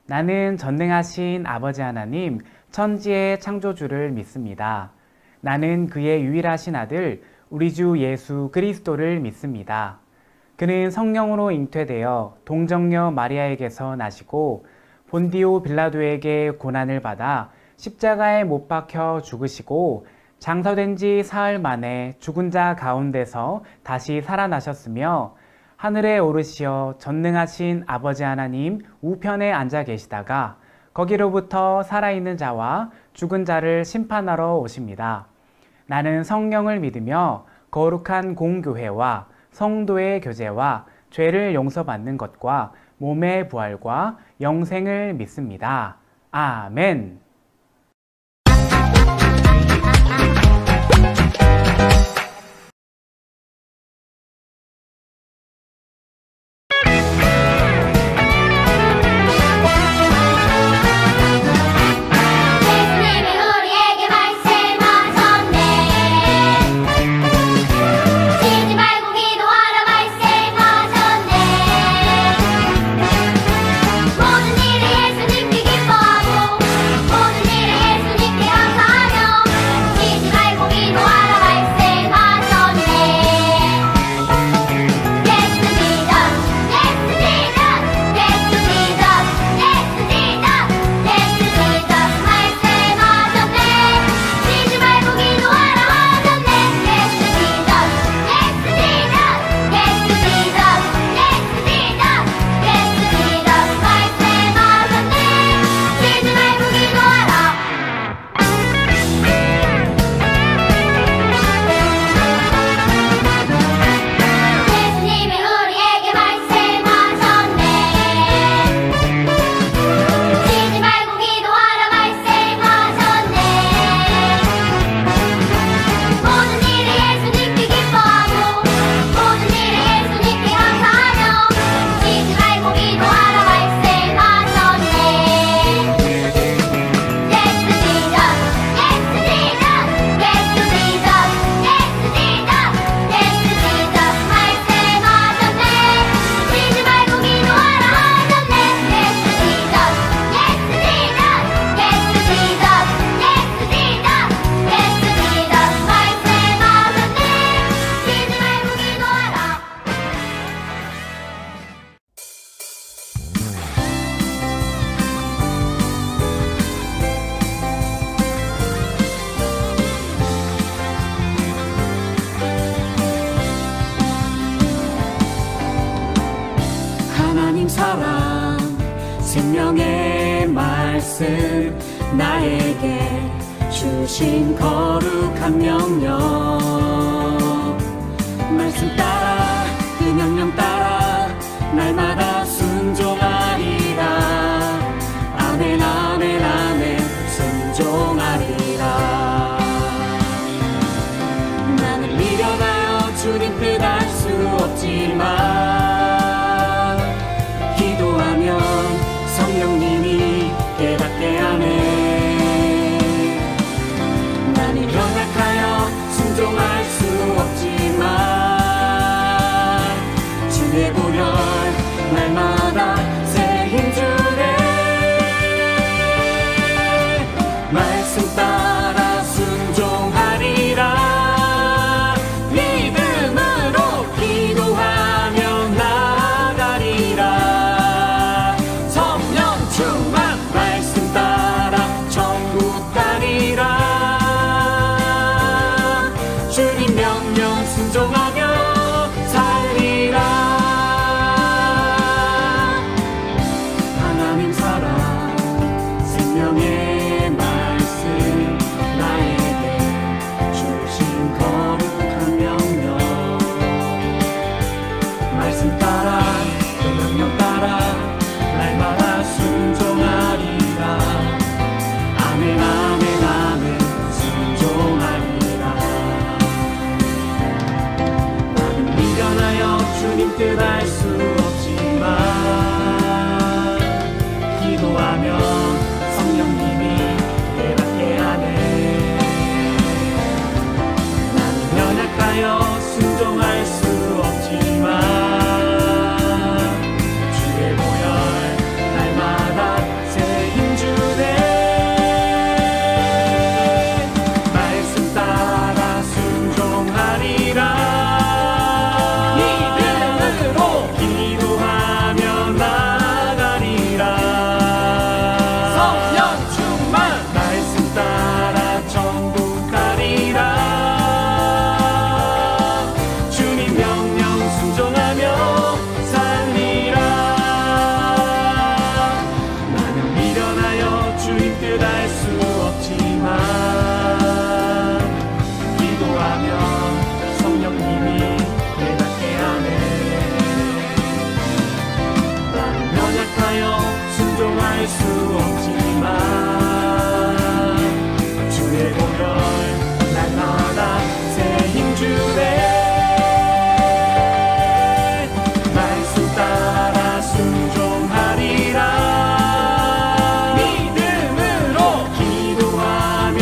나는 전능하신 아버지 하나님, 천지의 창조주를 믿습니다. 나는 그의 유일하신 아들, 우리 주 예수 그리스도를 믿습니다. 그는 성령으로 잉태되어 동정녀 마리아에게서 나시고 본디오 빌라도에게 고난을 받아 십자가에 못 박혀 죽으시고 장사된 지 사흘 만에 죽은 자 가운데서 다시 살아나셨으며 하늘에 오르시어 전능하신 아버지 하나님 우편에 앉아 계시다가 거기로부터 살아있는 자와 죽은 자를 심판하러 오십니다. 나는 성령을 믿으며 거룩한 공교회와 성도의 교제와 죄를 용서받는 것과 몸의 부활과 영생을 믿습니다. 아멘. 사랑 생명의 말씀 나에게 주신 거룩한 명령 말씀 따라 그 명령 따라 날마다 순종하리라 아멘 아멘 아멘 순종하리라 나는 미련하여 주님 뜻 알 수 없지만 성령님이 깨닫게 하네 나는 연약하여 순종할 수 없지만 주의 보혈 날마다 새 힘주네 말씀 따라 순종하리라 믿음으로 기도하며 나가리라 말씀 따라 천국 가리라 주님 명령 순종하며 살리라 하나님 사랑 생명의 말씀 나에게 주신 거룩한 명령 말씀 따라 그 명령 따라 날마다 순종하리라 아멘 아멘 아멘 순종하리라 나는 미련하여 주님 뜻 알 수 없지만 기도하면 성령님이 없지만 기도하면 성령님이 깨닫게 하네. 나는 연약하여 순종할 수 없지만 주의 보혈 날마다 새 힘 주네. 말씀 따라 순종하리라. 믿음으로 기도하며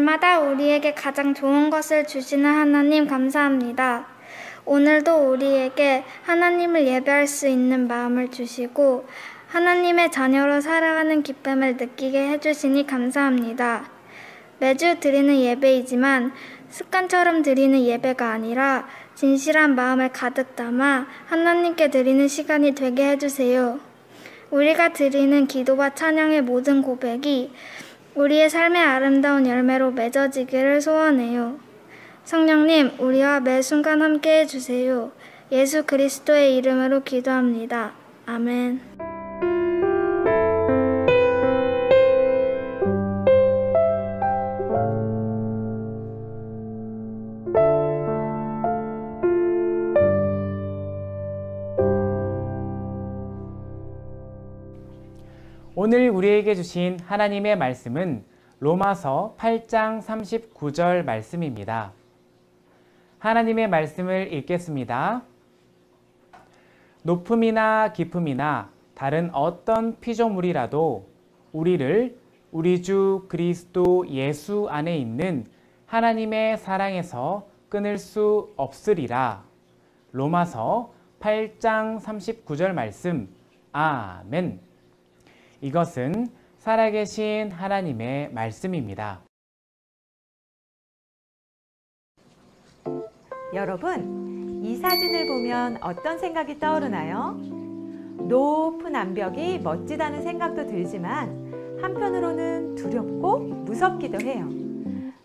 날마다 우리에게 가장 좋은 것을 주시는 하나님 감사합니다. 오늘도 우리에게 하나님을 예배할 수 있는 마음을 주시고 하나님의 자녀로 살아가는 기쁨을 느끼게 해주시니 감사합니다. 매주 드리는 예배이지만 습관처럼 드리는 예배가 아니라 진실한 마음을 가득 담아 하나님께 드리는 시간이 되게 해주세요. 우리가 드리는 기도와 찬양의 모든 고백이 우리의 삶의 아름다운 열매로 맺어지기를 소원해요. 성령님, 우리와 매 순간 함께 해주세요. 예수 그리스도의 이름으로 기도합니다. 아멘. 오늘 우리에게 주신 하나님의 말씀은 로마서 8장 39절 말씀입니다. 하나님의 말씀을 읽겠습니다. 높음이나 깊음이나 다른 어떤 피조물이라도 우리를 우리 주 그리스도 예수 안에 있는 하나님의 사랑에서 끊을 수 없으리라. 로마서 8장 39절 말씀. 아멘. 이것은 살아계신 하나님의 말씀입니다. 여러분, 이 사진을 보면 어떤 생각이 떠오르나요? 높은 암벽이 멋지다는 생각도 들지만 한편으로는 두렵고 무섭기도 해요.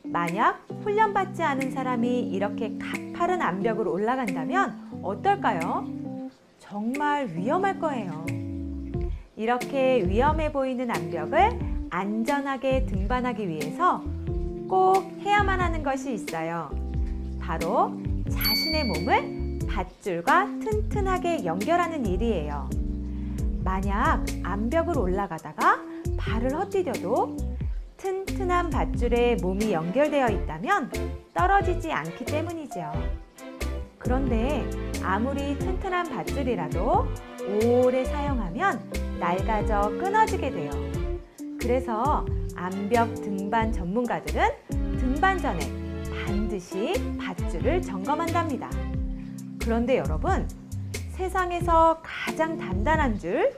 만약 훈련받지 않은 사람이 이렇게 가파른 암벽을 올라간다면 어떨까요? 정말 위험할 거예요. 이렇게 위험해 보이는 암벽을 안전하게 등반하기 위해서 꼭 해야만 하는 것이 있어요. 바로 자신의 몸을 밧줄과 튼튼하게 연결하는 일이에요. 만약 암벽을 올라가다가 발을 헛디뎌도 튼튼한 밧줄에 몸이 연결되어 있다면 떨어지지 않기 때문이죠. 그런데 아무리 튼튼한 밧줄이라도 오래 사용하면 낡아져 끊어지게 돼요. 그래서 암벽 등반 전문가들은 등반 전에 반드시 밧줄을 점검한답니다. 그런데 여러분, 세상에서 가장 단단한 줄,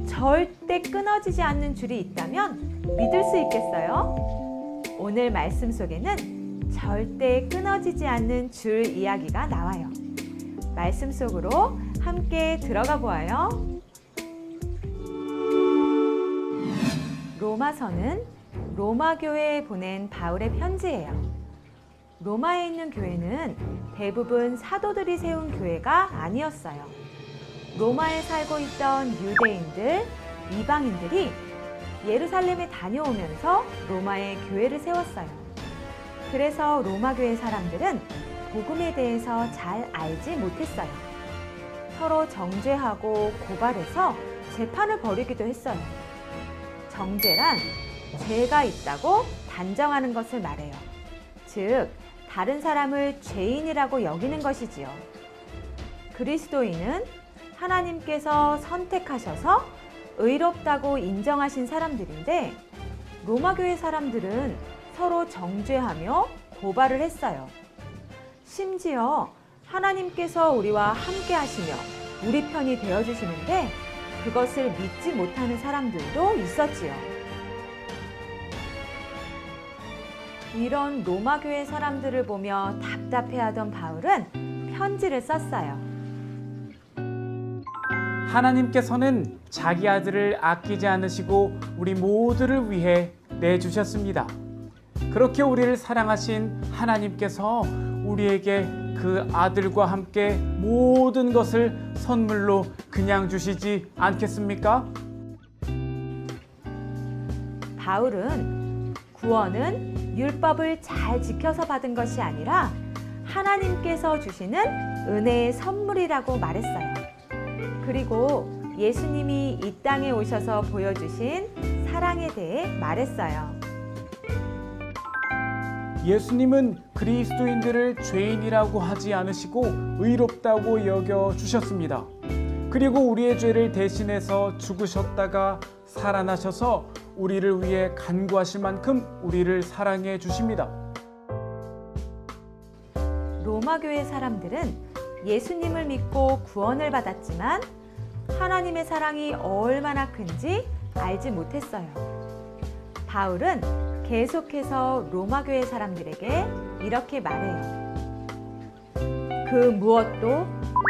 절대 끊어지지 않는 줄이 있다면 믿을 수 있겠어요? 오늘 말씀 속에는 절대 끊어지지 않는 줄 이야기가 나와요. 말씀 속으로 함께 들어가 보아요. 로마서는 로마 교회에 보낸 바울의 편지예요. 로마에 있는 교회는 대부분 사도들이 세운 교회가 아니었어요. 로마에 살고 있던 유대인들, 이방인들이 예루살렘에 다녀오면서 로마에 교회를 세웠어요. 그래서 로마 교회 사람들은 복음에 대해서 잘 알지 못했어요. 서로 정죄하고 고발해서 재판을 벌이기도 했어요. 정죄란 죄가 있다고 단정하는 것을 말해요. 즉, 다른 사람을 죄인이라고 여기는 것이지요. 그리스도인은 하나님께서 선택하셔서 의롭다고 인정하신 사람들인데 로마 교회 사람들은 서로 정죄하며 고발을 했어요. 심지어 하나님께서 우리와 함께 하시며 우리 편이 되어주시는데 그것을 믿지 못하는 사람들도 있었지요. 이런 로마 교회 사람들을 보며 답답해하던 바울은 편지를 썼어요. 하나님께서는 자기 아들을 아끼지 않으시고 우리 모두를 위해 내주셨습니다. 그렇게 우리를 사랑하신 하나님께서 우리에게 그 아들과 함께 모든 것을 선물로 그냥 주시지 않겠습니까? 바울은 구원은 율법을 잘 지켜서 받은 것이 아니라 하나님께서 주시는 은혜의 선물이라고 말했어요. 그리고 예수님이 이 땅에 오셔서 보여주신 사랑에 대해 말했어요. 예수님은 그리스도인들을 죄인이라고 하지 않으시고 의롭다고 여겨 주셨습니다. 그리고 우리의 죄를 대신해서 죽으셨다가 살아나셔서 우리를 위해 간구하실 만큼 우리를 사랑해 주십니다. 로마 교회 사람들은 예수님을 믿고 구원을 받았지만 하나님의 사랑이 얼마나 큰지 알지 못했어요. 바울은 계속해서 로마 교회 사람들에게 이렇게 말해요. 그 무엇도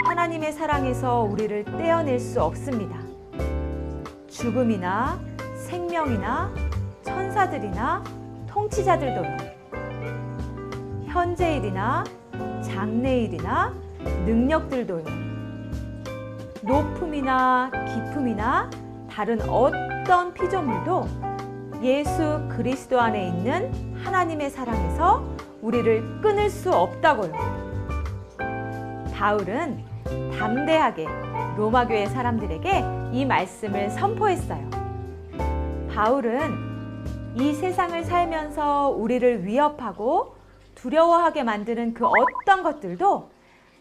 하나님의 사랑에서 우리를 떼어낼 수 없습니다. 죽음이나 생명이나 천사들이나 통치자들도요. 현재일이나 장래일이나 능력들도요. 높음이나 깊음이나 다른 어떤 피조물도 예수 그리스도 안에 있는 하나님의 사랑에서 우리를 끊을 수 없다고요. 바울은 담대하게 로마 교회 사람들에게 이 말씀을 선포했어요. 바울은 이 세상을 살면서 우리를 위협하고 두려워하게 만드는 그 어떤 것들도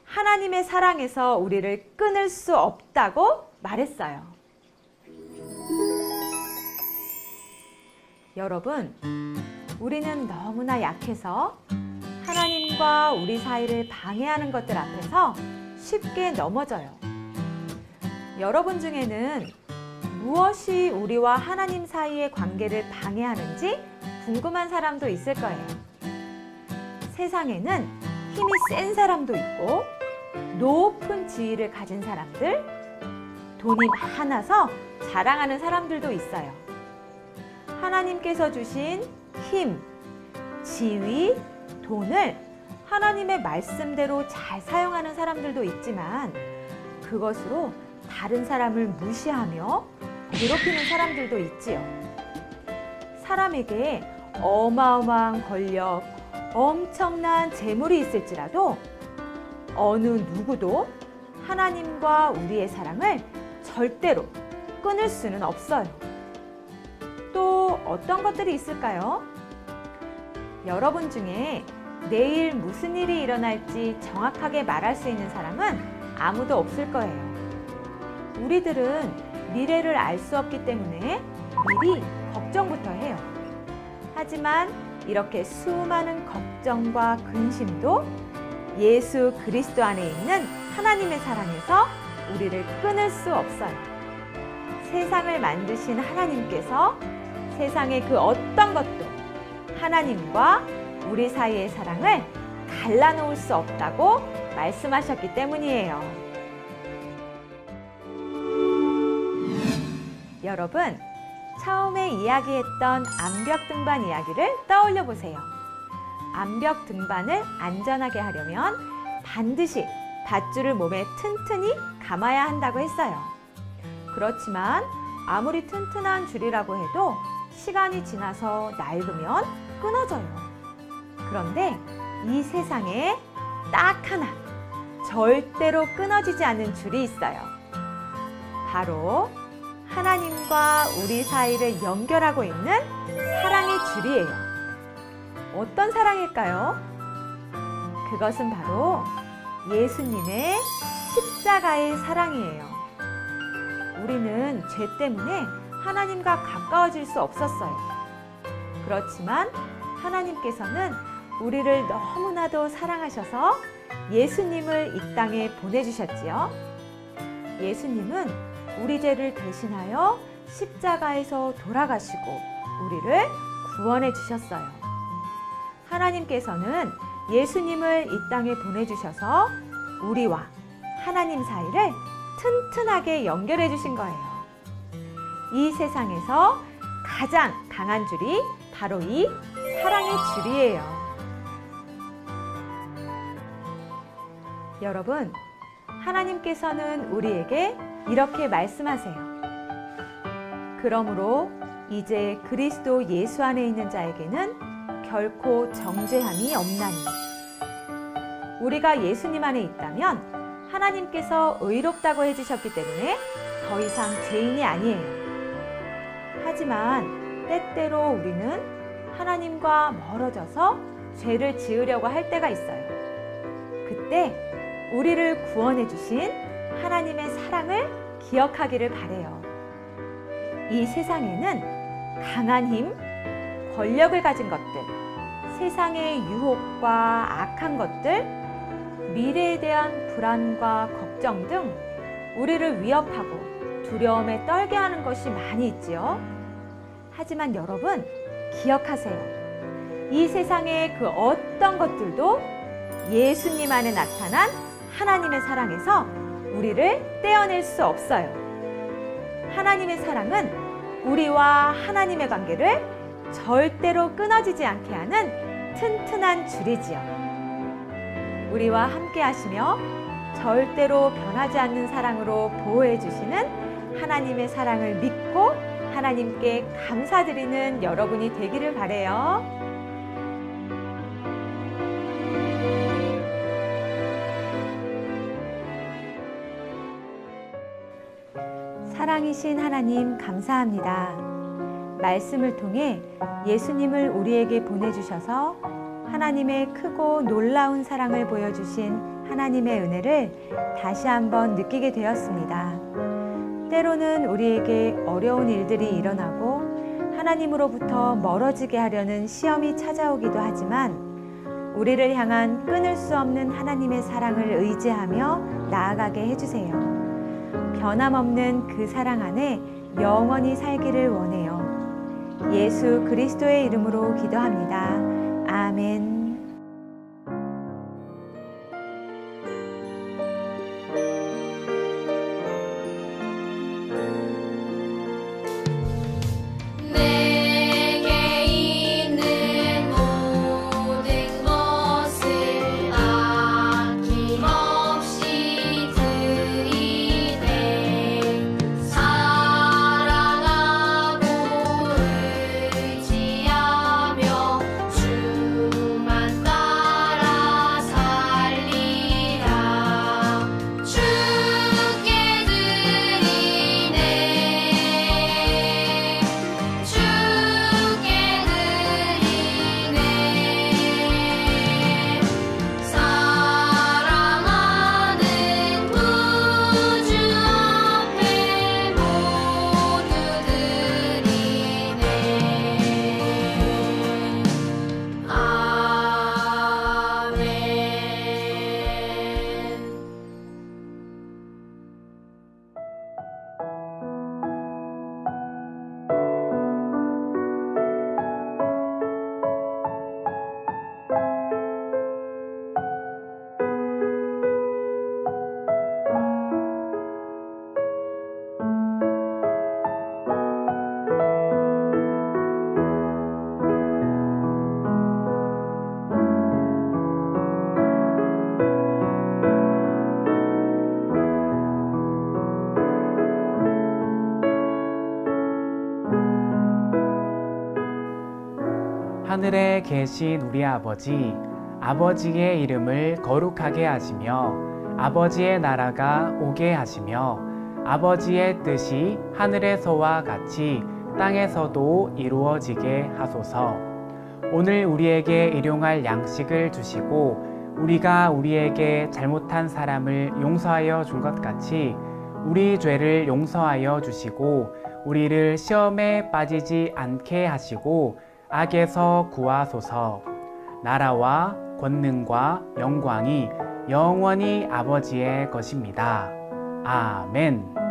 하나님의 사랑에서 우리를 끊을 수 없다고 말했어요. 여러분, 우리는 너무나 약해서 하나님과 우리 사이를 방해하는 것들 앞에서 쉽게 넘어져요. 여러분 중에는 무엇이 우리와 하나님 사이의 관계를 방해하는지 궁금한 사람도 있을 거예요. 세상에는 힘이 센 사람도 있고 높은 지위를 가진 사람들, 돈이 많아서 자랑하는 사람들도 있어요. 하나님께서 주신 힘, 지위, 돈을 하나님의 말씀대로 잘 사용하는 사람들도 있지만 그것으로 다른 사람을 무시하며 괴롭히는 사람들도 있지요. 사람에게 어마어마한 권력, 엄청난 재물이 있을지라도 어느 누구도 하나님과 우리의 사랑을 절대로 끊을 수는 없어요. 또 어떤 것들이 있을까요? 여러분 중에 내일 무슨 일이 일어날지 정확하게 말할 수 있는 사람은 아무도 없을 거예요. 우리들은 미래를 알 수 없기 때문에 미리 걱정부터 해요. 하지만 이렇게 수많은 걱정과 근심도 예수 그리스도 안에 있는 하나님의 사랑에서 우리를 끊을 수 없어요. 세상을 만드신 하나님께서 세상의 그 어떤 것도 하나님과 우리 사이의 사랑을 갈라놓을 수 없다고 말씀하셨기 때문이에요. 여러분, 처음에 이야기했던 암벽 등반 이야기를 떠올려 보세요. 암벽 등반을 안전하게 하려면 반드시 밧줄을 몸에 튼튼히 감아야 한다고 했어요. 그렇지만 아무리 튼튼한 줄이라고 해도 시간이 지나서 낡으면 끊어져요. 그런데 이 세상에 딱 하나 절대로 끊어지지 않는 줄이 있어요. 바로 하나님과 우리 사이를 연결하고 있는 사랑의 줄이에요. 어떤 사랑일까요? 그것은 바로 예수님의 십자가의 사랑이에요. 우리는 죄 때문에 하나님과 가까워질 수 없었어요. 그렇지만 하나님께서는 우리를 너무나도 사랑하셔서 예수님을 이 땅에 보내주셨지요. 예수님은 우리 죄를 대신하여 십자가에서 돌아가시고 우리를 구원해 주셨어요. 하나님께서는 예수님을 이 땅에 보내주셔서 우리와 하나님 사이를 튼튼하게 연결해 주신 거예요. 이 세상에서 가장 강한 줄이 바로 이 사랑의 줄이에요. 여러분, 하나님께서는 우리에게 이렇게 말씀하세요. 그러므로 이제 그리스도 예수 안에 있는 자에게는 결코 정죄함이 없나니. 우리가 예수님 안에 있다면 하나님께서 의롭다고 해주셨기 때문에 더 이상 죄인이 아니에요. 하지만 때때로 우리는 하나님과 멀어져서 죄를 지으려고 할 때가 있어요. 그때 우리를 구원해 주신 하나님의 사랑을 기억하기를 바래요. 이 세상에는 강한 힘, 권력을 가진 것들, 세상의 유혹과 악한 것들, 미래에 대한 불안과 걱정 등 우리를 위협하고 두려움에 떨게 하는 것이 많이 있지요. 하지만 여러분, 기억하세요. 이 세상의 그 어떤 것들도 예수님 안에 나타난 하나님의 사랑에서 우리를 떼어낼 수 없어요. 하나님의 사랑은 우리와 하나님의 관계를 절대로 끊어지지 않게 하는 튼튼한 줄이지요. 우리와 함께 하시며 절대로 변하지 않는 사랑으로 보호해 주시는 하나님의 사랑을 믿고 하나님께 감사드리는 여러분이 되기를 바라요. 사랑이신 하나님 감사합니다. 말씀을 통해 예수님을 우리에게 보내주셔서 하나님의 크고 놀라운 사랑을 보여주신 하나님의 은혜를 다시 한번 느끼게 되었습니다. 때로는 우리에게 어려운 일들이 일어나고 하나님으로부터 멀어지게 하려는 시험이 찾아오기도 하지만 우리를 향한 끊을 수 없는 하나님의 사랑을 의지하며 나아가게 해주세요. 변함없는 그 사랑 안에 영원히 살기를 원해요. 예수 그리스도의 이름으로 기도합니다. 아멘. 하늘에 계신 우리 아버지, 아버지의 이름을 거룩하게 하시며 아버지의 나라가 오게 하시며 아버지의 뜻이 하늘에서와 같이 땅에서도 이루어지게 하소서. 오늘 우리에게 일용할 양식을 주시고 우리가 우리에게 잘못한 사람을 용서하여 준 것 같이 우리 죄를 용서하여 주시고 우리를 시험에 빠지지 않게 하시고 악에서 구하소서. 나라와 권능과 영광이 영원히 아버지의 것입니다. 아멘.